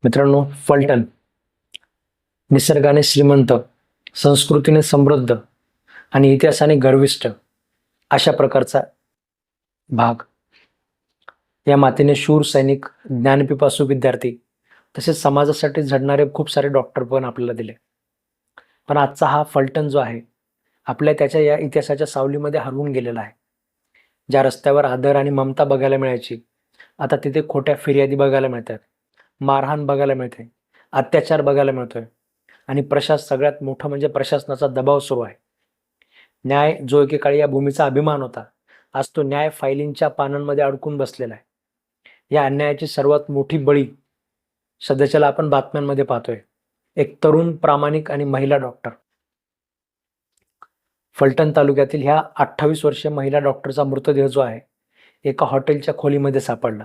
मित्रांनो, फलटण निसर्गाने श्रीमंत, संस्कृतीने समृद्ध आणि इतिहासाने गर्विष्ठ अशा प्रकारचा भाग. या मातेने शूर सैनिक, ज्ञानपिपासू विद्यार्थी तसेच समाजासाठी झडणारे खूप सारे डॉक्टर पण आपल्याला दिले. पण आजचा हा फलटण जो आहे, आपल्या त्याच्या या इतिहासाच्या सावलीमध्ये हरवून गेलेला आहे. ज्या रस्त्यावर आदर आणि ममता बघायला मिळायची, आता तिथे खोट्या फिर्यादी बघायला मिळतात, मारहाण बघायला मिळते, अत्याचार बघायला मिळतोय आणि सगळ्यात मोठं म्हणजे प्रशासनाचा दबाव सुरू आहे. न्याय जो एकेकाळी या भूमीचा अभिमान होता, आज तो न्याय फायलींच्या पानांमध्ये अडकून बसलेला आहे. या अन्यायाची सर्वात मोठी बळी सध्याच्याला आपण बातम्यांमध्ये पाहतोय. एक तरुण, प्रामाणिक आणि महिला डॉक्टर. फलटण तालुक्यातील ह्या 28 वर्षीय महिला डॉक्टरचा मृतदेह जो आहे, एका हॉटेलच्या खोलीमध्ये सापडला.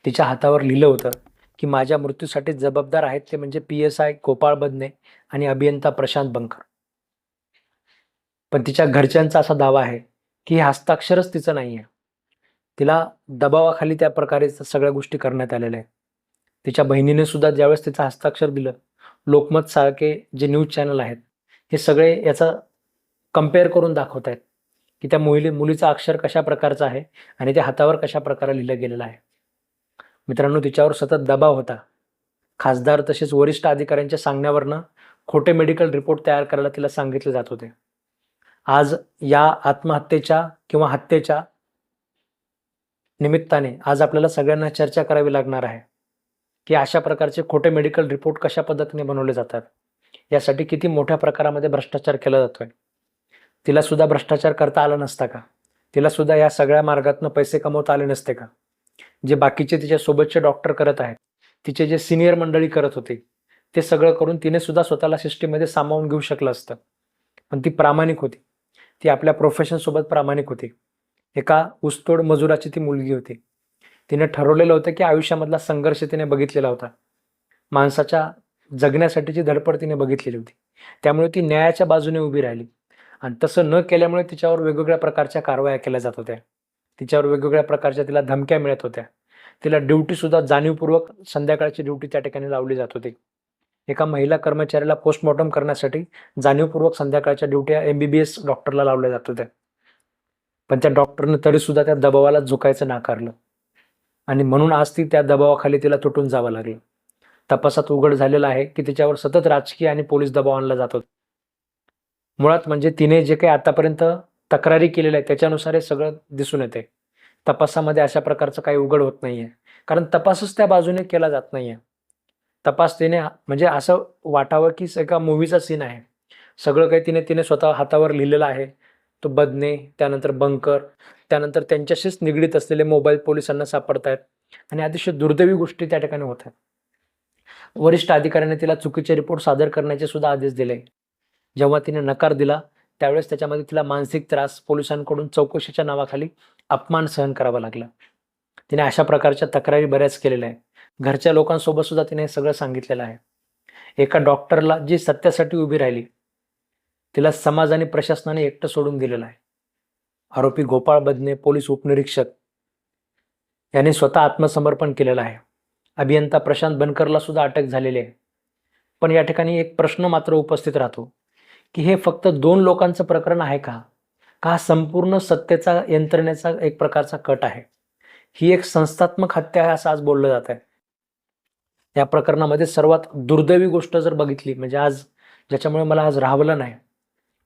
तिच्या हातावर लिहिलं होतं की माझ्या मृत्यूसाठी जबाबदार आहेत ते म्हणजे PSI गोपाळ बदने आणि अभियंता प्रशांत बंकर. पण तिच्या घरच्यांचा असा दावा आहे की हे हस्ताक्षरच तिचं नाही आहे. तिला दबावाखाली त्या प्रकारे सगळ्या गोष्टी करण्यात आलेल्या आहेत. तिच्या बहिणीने सुद्धा ज्यावेळेस तिचं हस्ताक्षर दिलं, लोकमत सारखे जे न्यूज चॅनल आहेत, हे सगळे याचा कम्पेअर करून दाखवत आहेत की त्या मुलीचा अक्षर कशा प्रकारचा आहे आणि त्या हातावर कशा प्रकारे लिहिलं गेलेलं आहे. मित्रांनो, तिच्यावर सतत दबाव होता. खासदार तसेच वरिष्ठ अधिकाऱ्यांच्या सांगण्यावरनं खोटे मेडिकल रिपोर्ट तयार करायला तिला सांगितले जात होते. आज या आत्महत्येच्या किंवा हत्येच्या निमित्ताने आज आपल्याला सगळ्यांना चर्चा करावी लागणार आहे की अशा प्रकारचे खोटे मेडिकल रिपोर्ट कशा पद्धतीने बनवले जातात, यासाठी किती मोठ्या प्रकारामध्ये भ्रष्टाचार केला जातोय. तिला सुद्धा भ्रष्टाचार करता आला नसता का? तिला सुद्धा या सगळ्या मार्गातून पैसे कमवता आले नसते का? जे बाकीचे तिच्या सोबतचे डॉक्टर करत आहेत, तिचे जे सिनियर मंडळी करत होते, ते सगळं करून तिने सुद्धा स्वतःला सिस्टीममध्ये सामावून घेऊ शकलं असतं. पण ती प्रामाणिक होती. ती आपल्या प्रोफेशन सोबत प्रामाणिक होती. एका ऊसतोड मजुराची ती मुलगी होती. तिने ठरवलेलं होतं की आयुष्यामधला संघर्ष तिने बघितलेला होता. माणसाच्या जगण्यासाठीची धडपड तिने बघितलेली होती. त्यामुळे ती न्यायाच्या बाजूने उभी राहिली आणि तसं न केल्यामुळे तिच्यावर वेगवेगळ्या प्रकारच्या कारवाया केल्या जात होत्या. तिच्यावर वेगवेगळ्या प्रकारच्या तिला धमक्या मिळत होत्या. तिला ड्युटी सुद्धा जाणीवपूर्वक संध्याकाळची ड्युटी त्या ठिकाणी लावली जात होती. एका महिला कर्मचाऱ्याला पोस्टमॉर्टम करण्यासाठी जाणीवपूर्वक संध्याकाळच्या ड्युट्या MBBS डॉक्टरला लावल्या जात होत्या. पण त्या डॉक्टरने तरी सुद्धा त्या दबावाला झुकायचं नाकारलं आणि म्हणून आज ती त्या दबावाखाली तिला तुटून जावं लागलं. तपासात उघड झालेलं आहे की तिच्यावर सतत राजकीय आणि पोलीस दबाव आणला जात होता. मुळात म्हणजे तिने जे काही आतापर्यंत तक्रारी केलेल्या आहे त्याच्यानुसार हे सगळं दिसून येते. तपासामध्ये अशा प्रकारचं काही उघड होत नाहीये, कारण तपासच त्या बाजूने केला जात नाहीये. तपास तिने म्हणजे असं वाटावं की एका मूवीचा सीन आहे. सगळं काही तिने स्वतः हातावर लिहिलेलं आहे. तो बदने, त्यानंतर बंकर, त्यानंतर त्यांच्याशीच निगडीत असलेले मोबाईल पोलिसांना सापडतायत आणि अतिशय दुर्दैवी गोष्टी त्या ठिकाणी होत आहेत. वरिष्ठ अधिकाऱ्याने तिला चुकीचे रिपोर्ट सादर करण्याचे सुद्धा आदेश दिले. जेव्हा तिने नकार दिला त्यावेळेस त्याच्यामध्ये तिला मानसिक त्रास, पोलिसांकडून चौकशीच्या नावाखाली अपमान सहन करावा लागला. तिने अशा प्रकारच्या तक्रारी बऱ्याच केलेल्या आहे. घरच्या लोकांसोबत सुद्धा तिने सगळं सांगितलेलं आहे. एका डॉक्टरला जी सत्यासाठी उभी राहिली, तिला समाज आणि प्रशासनाने एकटं सोडून दिलेलं आहे. आरोपी गोपाळ बदने, पोलीस उपनिरीक्षक, याने स्वतः आत्मसमर्पण केलेलं आहे. अभियंता प्रशांत बनकरला सुद्धा अटक झालेली आहे. पण या ठिकाणी एक प्रश्न मात्र उपस्थित राहतो की हे फक्त 2 लोकांचं प्रकरण आहे का? हा संपूर्ण सत्तेचा यंत्रणेचा एक प्रकारचा कट आहे? ही एक संस्थात्मक हत्या आहे असं आज बोललं जात आहे. या प्रकरणामध्ये सर्वात दुर्दैवी गोष्ट जर बघितली म्हणजे आज ज्याच्यामुळे मला आज राहावलं नाही,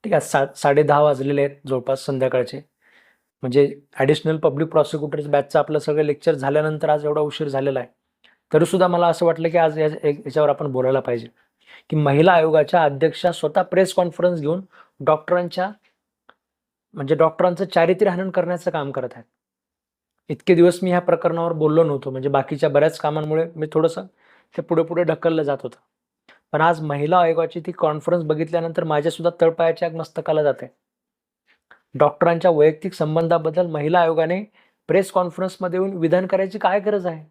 ठीक आहे, 10:30 वाजलेले आहेत जवळपास संध्याकाळचे. म्हणजे ॲडिशनल पब्लिक प्रॉसिक्युटर्स बॅचचं आपलं सगळं लेक्चर झाल्यानंतर आज एवढा उशीर झालेला आहे. तरीसुद्धा मला असं वाटलं की आज याच्यावर आपण बोलायला पाहिजे की महिला आयोगाच्या अध्यक्षा स्वतः प्रेस कॉन्फरन्स घेऊन डॉक्टरांचं चारित्र्यहनन करण्याचं काम करत आहेत. इतके दिवस मी ह्या प्रकरणावर बोललो नव्हतो, म्हणजे बाकीच्या बऱ्याच कामांमुळे मी थोडंसं ते पुढे ढकललं जात होतं. पण आज महिला आयोगाची ती कॉन्फरन्स बघितल्यानंतर माझ्या सुद्धा तळपायाच्या मस्तकाला जाते. डॉक्टरांच्या वैयक्तिक संबंधाबद्दल महिला आयोगाने प्रेस कॉन्फरन्समध्ये येऊन विधान करायची काय गरज आहे?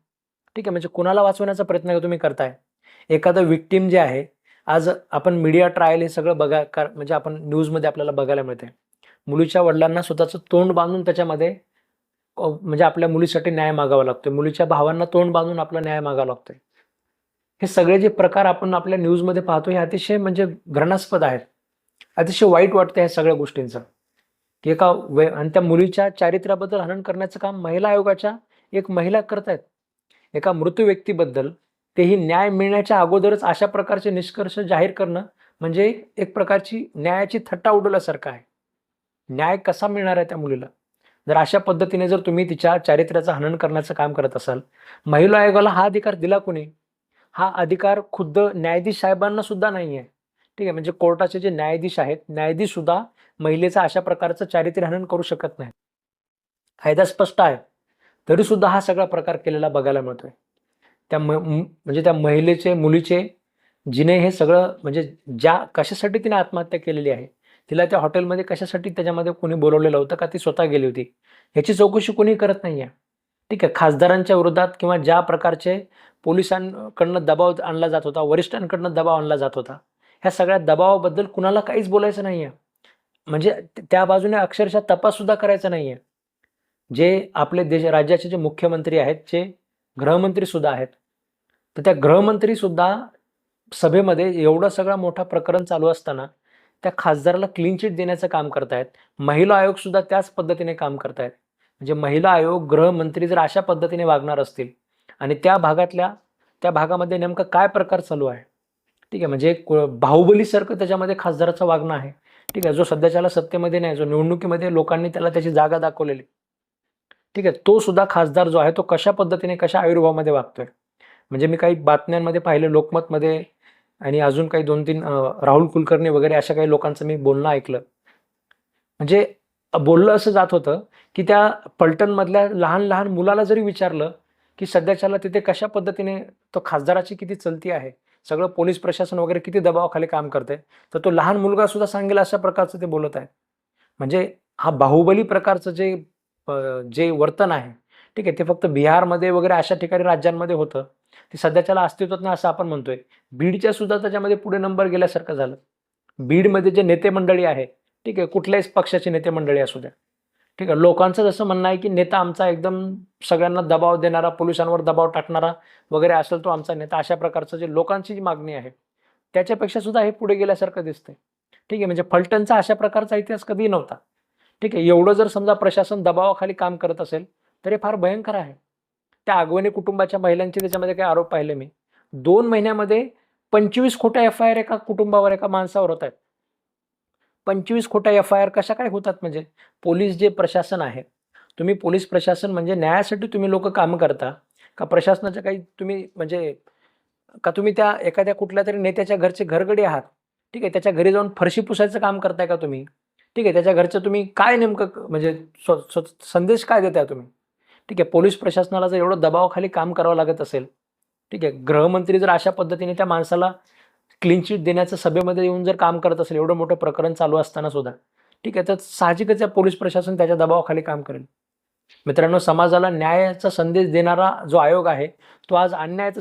ठीक आहे, म्हणजे कुणाला वाचवण्याचा प्रयत्न तुम्ही करताय? एखादा विक्टीम जे आहे, आज आपण मीडिया ट्रायल हे सगळं म्हणजे आपण न्यूजमध्ये आपल्याला बघायला मिळते. मुलीच्या वडिलांना स्वतःचं तोंड बांधून त्याच्यामध्ये म्हणजे आपल्या मुलीसाठी न्याय मागावा लागतोय. मुलीच्या भावांना तोंड बांधून आपला न्याय मागावा लागतोय. हे सगळे जे प्रकार आपण आपल्या न्यूजमध्ये पाहतो हे अतिशय म्हणजे घृणास्पद आहेत. अतिशय वाईट वाटतं ह्या सगळ्या गोष्टींचं, की आणि त्या मुलीच्या चारित्र्याबद्दल हनन करण्याचं काम महिला आयोगाच्या एक महिला करतायत. एका मृत व्यक्तीबद्दल तेही न्याय मिळण्याच्या अगोदरच अशा प्रकारचे निष्कर्ष जाहीर करणं म्हणजे एक प्रकारची न्यायाची थट्टा उडवल्यासारखं आहे. न्याय कसा मिळणार आहे त्या मुलीला? जर अशा पद्धतीने जर तुम्ही तिच्या चारित्र्याचं हनन करण्याचं काम करत असाल, महिला आयोगाला हा अधिकार दिला कोणी? हा अधिकार खुद्द न्यायाधीश साहेबांना सुद्धा नाहीये. ठीक आहे. म्हणजे कोर्टाचे जे न्यायाधीश आहेत, न्यायाधीश सुद्धा महिलेचं अशा प्रकारचं चारित्र्य हनन करू शकत नाही. कायदा स्पष्ट आहे. तरी सुद्धा हा सगळा प्रकार केलेला बघायला मिळतोय. म्हणजे त्या मुलीचे जिने हे सगळं म्हणजे कशासाठी तिने आत्महत्या केलेली आहे, तिला त्या हॉटेलमध्ये कशासाठी त्याच्यामध्ये कोणी बोलवलेलं होतं का ती स्वतः गेली होती, ह्याची चौकशी कोणी करत नाहीये. ठीक आहे. खासदारांच्या विरोधात किंवा ज्या प्रकारचे पोलिसांकडनं दबाव आणला जात होता, वरिष्ठांकडनं दबाव आणला जात होता, ह्या सगळ्या दबावाबद्दल कुणाला काहीच बोलायचं नाहीये. म्हणजे त्या बाजूने अक्षरशः तपास सुद्धा करायचा नाहीये. जे आपले राज्याचे जे मुख्यमंत्री आहेत, जे गृहमंत्री सुद्धा आहेत, तर त्या गृहमंत्री सुद्धा सभेमध्ये एवढं सगळं मोठं प्रकरण चालू असताना त्या खासदाराला क्लीन चिट देण्याचं काम करतायत. महिला आयोग सुद्धा त्याच पद्धतीने काम करतायत. म्हणजे महिला आयोग, गृहमंत्री जर अशा पद्धतीने वागणार असतील आणि त्या भागामध्ये नेमकं काय प्रकार चालू आहे, ठीक आहे, म्हणजे बाहुबलीसारखं त्याच्यामध्ये खासदाराचं वागणं आहे. ठीक आहे. जो सध्याच्याला सत्तेमध्ये नाही, जो निवडणुकीमध्ये लोकांनी त्याला त्याची जागा दाखवलेली, ठीक आहे, तो सुद्धा खासदार जो आहे तो कशा पद्धतीने कशा आयुर्भावामध्ये वागतोय. म्हणजे मी काही बातम्यांमध्ये पाहिलं, लोकमतमध्ये आणि अजून काही 2-3 राहुल कुलकर्णी वगैरे अशा काही लोकांचं मी बोलणं ऐकलं. म्हणजे बोललं असं जात होतं, की त्या पलटणमधल्या लहान मुलाला जरी विचारलं, की सध्याच्याला तिथे कशा पद्धतीने तो खासदाराची किती चलती आहे, सगळं पोलीस प्रशासन वगैरे किती दबावाखाली काम करतंय, तर तो लहान मुलगा सुद्धा सांगेल अशा प्रकारचं ते बोलत आहेत. म्हणजे हा बाहुबली प्रकारचं जे वर्तन आहे, ठीक आहे, ते फक्त बिहारमध्ये वगैरे अशा ठिकाणी राज्यांमध्ये होतं. ते सध्याच्याला अस्तित्वात नाही असं आपण म्हणतोय. बीडच्या सुद्धा त्याच्यामध्ये पुढे नंबर गेल्यासारखं झालं. बीडमध्ये जे नेते मंडळी आहे, ठीक आहे, कुठल्याही पक्षाची नेते मंडळी असू द्या, ठीक आहे, लोकांचं जसं म्हणणं आहे की नेता आमचा एकदम सगळ्यांना दबाव देणारा, पोलिसांवर दबाव टाकणारा वगैरे असेल तो आमचा नेता, अशा प्रकारचं जे लोकांची जी मागणी आहे त्याच्यापेक्षा सुद्धा हे पुढे गेल्यासारखं दिसतंय. ठीक आहे. म्हणजे फलटणचा अशा प्रकारचा इतिहास कधीही नव्हता. ठीक आहे. एवढं जर समजा प्रशासन दबावाखाली काम करत असेल तर हे फार भयंकर आहे. त्या अगवणे कुटुंबाच्या महिलांचे त्याच्यामध्ये काही आरोप पाहिले मी. 2 महिन्यामध्ये 25 खोट्या एफ-आय-आर एका कुटुंबावर, एका माणसावर होत आहेत. 25 खोट्या एफ-आय-आर कशा काय होतात? म्हणजे पोलीस जे प्रशासन आहे, तुम्ही पोलीस प्रशासन म्हणजे न्यायासाठी तुम्ही लोक काम करता का प्रशासनाच्या काही तुम्ही म्हणजे का तुम्ही त्या एखाद्या कुठल्यातरी नेत्याच्या घरचे घरगडी आहात? ठीक आहे. त्याच्या घरी जाऊन फरशी पुसायचं काम करताय का तुम्ही? ठीक आहे. त्याच्या घरचं तुम्ही काय नेमकं म्हणजे संदेश काय देताय तुम्ही? ठीक आहे. पोलीस प्रशासनाला जर एवढं दबावाखाली काम करावं लागत असेल, ठीक आहे, गृहमंत्री जर अशा पद्धतीने त्या माणसाला क्लीन चिट देण्याचं सभेमध्ये येऊन जर काम करत असेल, एवढं मोठं प्रकरण चालू असताना सुद्धा, ठीक आहे, तर साहजिकच या पोलीस प्रशासन त्याच्या दबावाखाली काम करेल. मित्रांनो, समाजाला न्यायाचा संदेश देणारा जो आयोग आहे, तो आज अन्यायाचं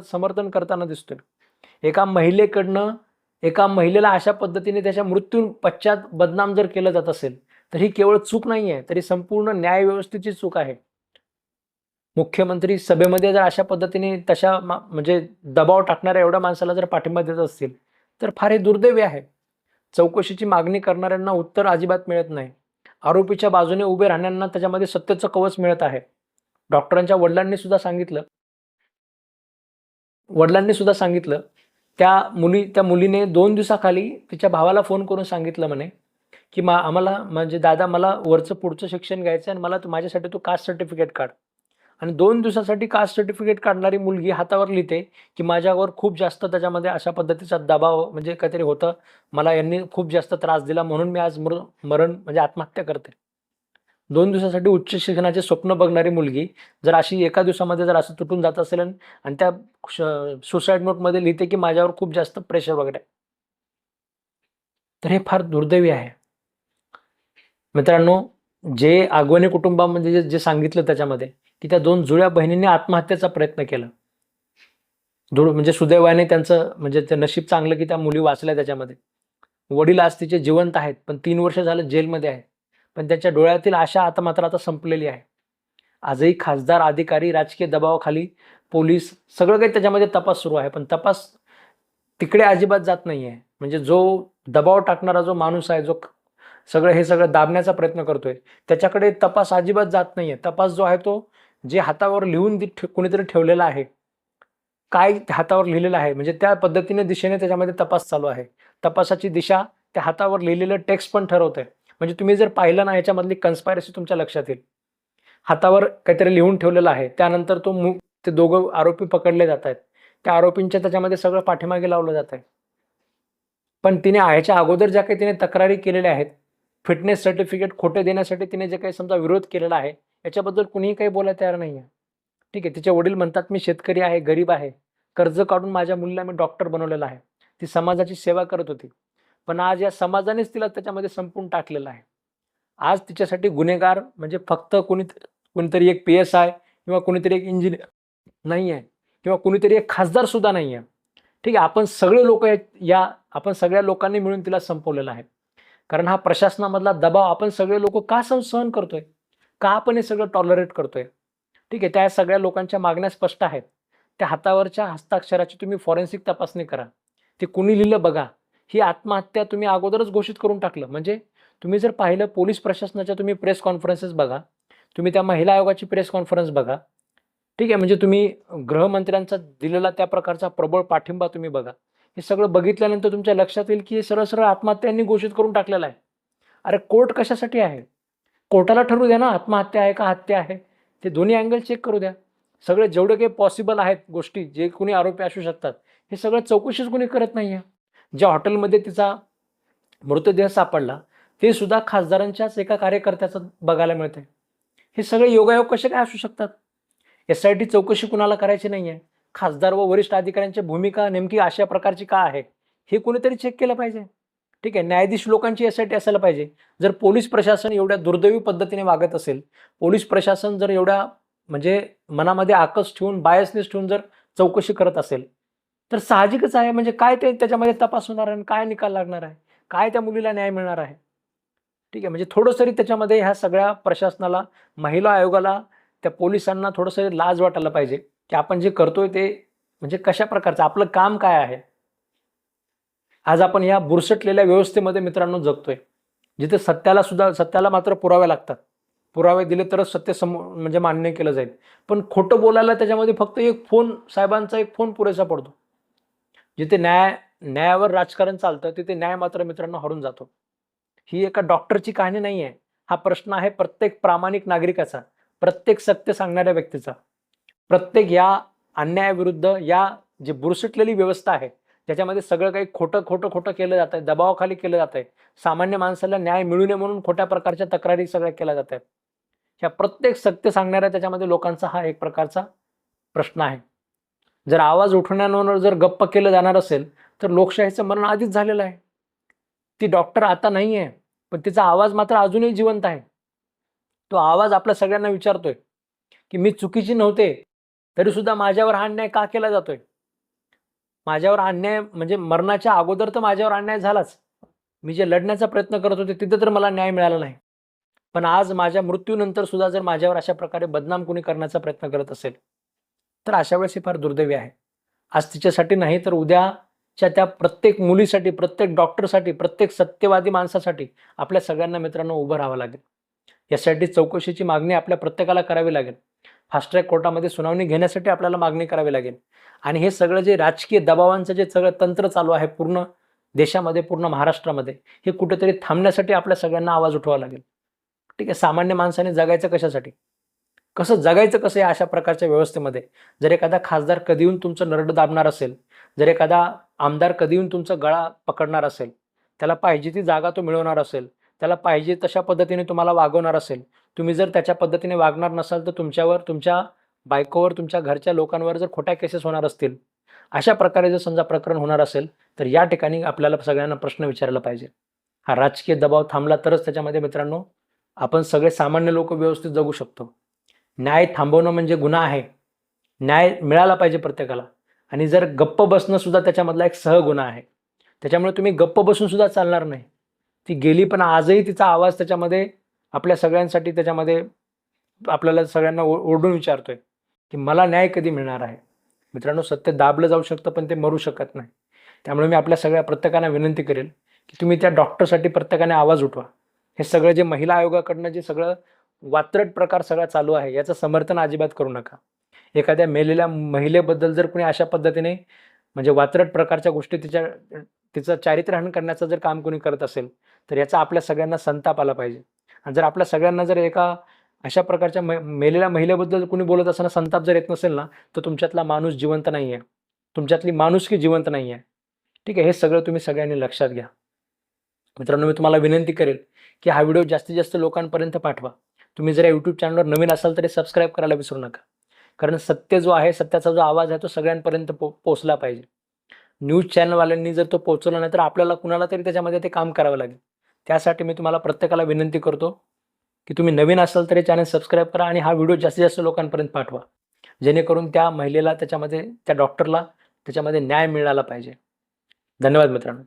समर्थन करताना दिसतोय. एका महिलेला अशा पद्धतीने त्याच्या मृत्यू पश्चात बदनाम जर केलं जात असेल, तर ही केवळ चूक नाही आहे, तर ही संपूर्ण न्यायव्यवस्थेची चूक आहे. मुख्यमंत्री सभेमध्ये जर अशा पद्धतीने म्हणजे दबाव टाकणाऱ्या एवढ्या माणसाला जर पाठिंबा देत असतील, तर फार हे दुर्दैवी आहे. चौकशीची मागणी करणाऱ्यांना उत्तर अजिबात मिळत नाही. आरोपीच्या बाजूने उभे राहणाऱ्यांना त्याच्यामध्ये सत्तेचं कवच मिळत आहे. डॉक्टरांच्या वडिलांनी सुद्धा सांगितलं, त्या मुलीने 2 दिवसाखाली तिच्या भावाला फोन करून सांगितलं म्हणे, की आम्हाला म्हणजे दादा मला वरचं पुढचं शिक्षण घ्यायचं आहे आणि मला माझ्यासाठी तू कास्ट सर्टिफिकेट काढ. आणि 2 दिवसासाठी कास्ट सर्टिफिकेट काढणारी मुलगी हातावर लिहिते, की माझ्यावर खूप जास्त त्याच्यामध्ये अशा पद्धतीचा दबाव म्हणजे काहीतरी होतं. मला यांनी खूप जास्त त्रास दिला म्हणून मी आज म्हणजे आत्महत्या करते. 2 दिवसासाठी उच्च शिक्षणाचे स्वप्न बघणारी मुलगी जर अशी एका दिवसामध्ये जर असं तुटून जात असेल आणि त्या सुसाईड नोटमध्ये लिहिते, की माझ्यावर खूप जास्त प्रेशर वगैरे, तर हे फार दुर्दैवी आहे. मित्रांनो, जे आगवणे कुटुंबामध्ये जे सांगितलं त्याच्यामध्ये, की त्या 2 जुळ्या बहिणींनी आत्महत्येचा प्रयत्न केला. म्हणजे सुदैवाने त्यांचं म्हणजे ते नशीब चांगलं, की त्या मुली वाचल्या त्याच्यामध्ये. वडील आज तिचे जिवंत आहेत, पण 3 वर्ष झालं जेलमध्ये आहेत. पण त्यांच्या डोळ्यातील आशा आता मात्र संपलेली आहे. आजही खासदार, अधिकारी, राजकीय दबावाखाली पोलीस सगळं काही त्याच्यामध्ये तपास सुरू आहे, पण तपास तिकडे अजिबात जात नाहीये. म्हणजे जो दबाव टाकणारा जो माणूस आहे, जो हे सगळं दाबण्याचा प्रयत्न करतोय, त्याच्याकडे तपास अजिबात जात नाहीये. तपास जो आहे तो जे हातावर लिहून कोणीतरी ठेवलेला आहे, काय हातावर लिहिलेलं आहे, म्हणजे त्या पद्धतीने दिशेने त्याच्यामध्ये तपास चालू आहे. तपासाची दिशा त्या हातावर लिहिलेलं टेक्स्ट पण ठरवतंय. म्हणजे तुम्ही जर पाहिलं ना, याच्यामधली कन्स्पायरसी तुमच्या लक्षात येईल. हातावर काहीतरी लिहून ठेवलेलं आहे, त्यानंतर ते दोघं आरोपी पकडले जात आहेत. त्या आरोपींच्या त्याच्यामध्ये सगळं पाठीमागे लावलं जात आहे. पण तिने ह्याच्या अगोदर ज्या काही तिने तक्रारी केलेल्या आहेत, फिटनेस सर्टिफिकेट खोटे देण्यासाठी तिने जे काही समजा विरोध केलेला आहे, याच्याबद्दल कुणीही काही बोलायला तयार नाही आहे. ठीक आहे, तिचे वडील म्हणतात मी शेतकरी आहे, गरीब आहे, कर्ज काढून माझ्या मुलीला मी डॉक्टर बनवलेला आहे. ती समाजाची सेवा करत होती, पण आज या समाजानेच तिला त्याच्यामध्ये संपवून टाकलेलं आहे. आज तिच्यासाठी गुन्हेगार म्हणजे फक्त कोणीतरी एक PSI किंवा कोणीतरी एक इंजिनियर नाही आहे, किंवा कोणीतरी एक खासदार सुद्धा नाही आहे. ठीक आहे, आपण सगळ्या लोकांनी मिळून तिला संपवलेलं आहे. कारण हा प्रशासनामधला दबाव आपण सगळे लोक का सहन करतोय, का आपण हे सगळं टॉलरेट करतोय. ठीक आहे, त्या सगळ्या लोकांच्या मागण्या स्पष्ट आहेत. त्या हातावरच्या हस्ताक्षराची तुम्ही फॉरेन्सिक तपासणी करा, ते कुणी लिहिलं बघा. ही आत्महत्या तुम्ही अगोदरच घोषित करून टाकलं. म्हणजे तुम्ही जर पाहिलं, पोलीस प्रशासनाच्या तुम्ही प्रेस कॉन्फरन्सेस बघा, तुम्ही त्या महिला आयोगाची प्रेस कॉन्फरन्स बघा. ठीक आहे, म्हणजे तुम्ही गृहमंत्र्यांचा दिलेला त्या प्रकारचा प्रबळ पाठिंबा तुम्ही बघा. हे सगळं बघितल्यानंतर तुमच्या लक्षात येईल की हे सरळ सरळ आत्महत्यांनी घोषित करून टाकलेलं आहे. अरे कोर्ट कशासाठी आहे? कोर्टाला ठरवू द्या ना, आत्महत्या आहे का हत्या आहे, ते दोन्ही अँगल चेक करू द्या. सगळे जेवढे काही पॉसिबल आहेत गोष्टी, जे कोणी आरोपी असू शकतात, हे सगळं चौकशीच कोणी करत नाहीये. ज्या हॉटेलमध्ये तिचा मृतदेह सापडला, ते सुद्धा खासदारांच्याच एका कार्यकर्त्याचं बघायला मिळतंय. हे सगळे योगायोग कसे काय असू शकतात? SIT चौकशी कुणाला करायची नाहीये. खासदार व वरिष्ठ अधिकाऱ्यांची भूमिका नेमकी अशा प्रकारची का आहे, हे कोणीतरी चेक केलं पाहिजे. ठीक आहे, न्यायाधीश लोकांची SIT असायला पाहिजे. जर पोलीस प्रशासन एवढ्या दुर्दैवी पद्धतीने वागत असेल, पोलीस प्रशासन जर एवढ्या म्हणजे मनामध्ये आकस ठेवून, बायसनेस ठेवून जर चौकशी करत असेल, तर साहजिकच आहे. म्हणजे काय ते त्याच्यामध्ये तपास होणार आहे, काय निकाल लागणार आहे, काय त्या मुलीला न्याय मिळणार आहे. ठीक आहे, म्हणजे थोडंसं तरी त्याच्यामध्ये ह्या सगळ्या प्रशासनाला, महिला आयोगाला, त्या पोलिसांना थोडंसं लाज वाटायला पाहिजे की आपण जे करतोय ते म्हणजे कशा प्रकारचं, आपलं काम काय आहे. आज आपण या बुरसटलेल्या व्यवस्थेमध्ये मित्रांनो जगतोय, जिथे सत्याला मात्र पुरावे लागतात. पुरावे दिले तरच सत्य म्हणजे मान्य केलं जाईल. पण खोटं बोलायला त्याच्यामध्ये फक्त साहेबांचा एक फोन पुरेसा पडतो. जिथे न्यायावर राजकारण चालतं, तिथे न्याय मात्र मित्रांनो हरून जातो. ही एका डॉक्टरची कहाणी नाही आहे. हा प्रश्न आहे प्रत्येक प्रामाणिक नागरिकाचा, प्रत्येक सत्य सांगणाऱ्या व्यक्तीचा. प्रत्येक या अन्यायाविरुद्ध, या जी बुरसटलेली व्यवस्था आहे, ज्याच्यामध्ये सगळं काही खोटं केलं जात आहे, दबावाखाली केलं जात आहे, सामान्य माणसाला न्याय मिळू नये म्हणून खोट्या प्रकारच्या तक्रारी सगळ्या केल्या जात आहेत. ह्या प्रत्येक सत्य सांगणाऱ्या त्याच्यामध्ये लोकांचा हा एक प्रकारचा प्रश्न आहे. जर आवाज उठवण्यावर जर गप्प केलं जाणार असेल, तर लोकशाहीचं मरण आधीच झालेलं आहे. ती डॉक्टर आता नाही आहे, पण तिचा आवाज मात्र अजूनही जिवंत आहे. तो आवाज आपल्या सगळ्यांना विचारतोय की मी चुकीची नव्हते, तरी सुद्धा माझ्यावर हा अन्याय का केला जातोय. माझ्यावर अन्याय म्हणजे मरणाच्या अगोदर तर माझ्यावर अन्याय झालाच. मी जे लढण्याचा प्रयत्न करत होते तिथे तर मला न्याय मिळाला नाही. पण आज माझ्या मृत्यूनंतर सुद्धा जर माझ्यावर अशा प्रकारे बदनाम कोणी करण्याचा प्रयत्न करत असेल, तर अशा वेळेस हे फार दुर्दैवी आहे. आज तिच्यासाठी नाही तर उद्याच्या त्या प्रत्येक मुलीसाठी, प्रत्येक डॉक्टरसाठी, प्रत्येक सत्यवादी माणसासाठी आपल्या सगळ्यांना मित्रांनो उभं राहावं लागेल. यासाठी चौकशीची मागणी आपल्या प्रत्येकाला करावी लागेल. फास्ट ट्रॅक कोर्टामध्ये सुनावणी घेण्यासाठी आपल्याला मागणी करावी लागेल. आणि हे सगळं जे राजकीय दबावांचं जे सगळं तंत्र चालू आहे पूर्ण देशामध्ये, पूर्ण महाराष्ट्रामध्ये, हे कुठेतरी थांबण्यासाठी आपल्या सगळ्यांना आवाज उठवावा लागेल. ठीक आहे, सामान्य माणसाने जगायचं कशासाठी, कसं जगायचं कसं या अशा प्रकारच्या व्यवस्थेमध्ये. जर एखादा खासदार कधी येऊन तुमचं नरड दाबणार असेल, जर एखादा आमदार कधी येऊन तुमचा गळा पकडणार असेल, त्याला पाहिजे ती जागा तो मिळवणार असेल, त्याला पाहिजे तशा पद्धतीने तुम्हाला वागवणार असेल, तुम्ही जर त्याच्या पद्धतीने वागणार नसाल तर तुमच्यावर, तुमच्या बायकोवर, तुमच्या घरच्या लोकांवर जर खोट्या केसेस होणार असतील, अशा प्रकारे जर समजा प्रकरण होणार असेल, तर या ठिकाणी आपल्याला सगळ्यांना प्रश्न विचारायला पाहिजे. हा राजकीय दबाव थांबला तरच त्याच्यामध्ये मित्रांनो आपण सगळे सामान्य लोक व्यवस्थित जगू शकतो. न्याय थांबवणं म्हणजे गुन्हा आहे. न्याय मिळाला पाहिजे प्रत्येकाला. आणि जर गप्प बसणं सुद्धा त्याच्यामधला एक सहगुन्हा आहे. त्याच्यामुळे तुम्ही गप्प बसून सुद्धा चालणार नाही. ती गेली पण आजही तिचा आवाज त्याच्यामध्ये आपल्या सगळ्यांसाठी त्याच्यामध्ये आपल्याला सगळ्यांना ओरडून विचारतोय की मला न्याय कधी मिळणार आहे. मित्रांनो, सत्य दाबलं जाऊ शकतं पण ते मरू शकत नाही. त्यामुळे मी आपल्या सगळ्या प्रत्येकांना विनंती करेल की तुम्ही त्या डॉक्टरसाठी प्रत्येकाने आवाज उठवा. हे सगळं जे महिला आयोगाकडनं जे सगळं वात्रट प्रकार सगळा चालू आहे याचं समर्थन अजिबात करू नका. एखाद्या मेलेल्या महिलेबद्दल जर कोणी अशा पद्धतीने म्हणजे वात्रट प्रकारच्या गोष्टी तिचं चारित्र्यहनन करण्याचं जर काम कोणी करत असेल तर याचा आपल्या सगळ्यांना संताप आला पाहिजे. आणि जर आपल्या सगळ्यांना जर एका अशा प्रकारच्या मेलेल्या महिलेबद्दल कोणी बोलत असताना संताप जर येत नसेल ना, तर तुमच्यातला माणूस जिवंत नाही आहे, तुमच्यातली माणुसकी जिवंत नाही आहे. ठीक आहे, हे सगळं तुम्ही सगळ्यांनी लक्षात घ्या. मित्रांनो, मी तुम्हाला विनंती करेल की हा व्हिडिओ जास्तीत जास्त लोकांपर्यंत पाठवा. तुम्ही जर यूट्यूब चॅनलवर नवीन असाल तरी सबस्क्राईब करायला विसरू नका. कारण सत्य जो आहे, सत्याचा जो आवाज आहे तो सगळ्यांपर्यंत पोहोचला पाहिजे. न्यूज चॅनलवाल्यांनी जर तो पोहोचवला नाही तर आपल्याला कुणाला तरी त्याच्यामध्ये ते काम करावं लागेल. त्यासाठी मी तुम्हाला प्रत्येकाला विनंती करतो की तुम्ही नवीन असाल तरी चॅनल सबस्क्राईब करा आणि हा व्हिडिओ जास्तीत जास्त लोकांपर्यंत पाठवा, जेणेकरून त्या महिलेला त्या डॉक्टरला त्याच्यामध्ये न्याय मिळाला पाहिजे. धन्यवाद मित्रांनो.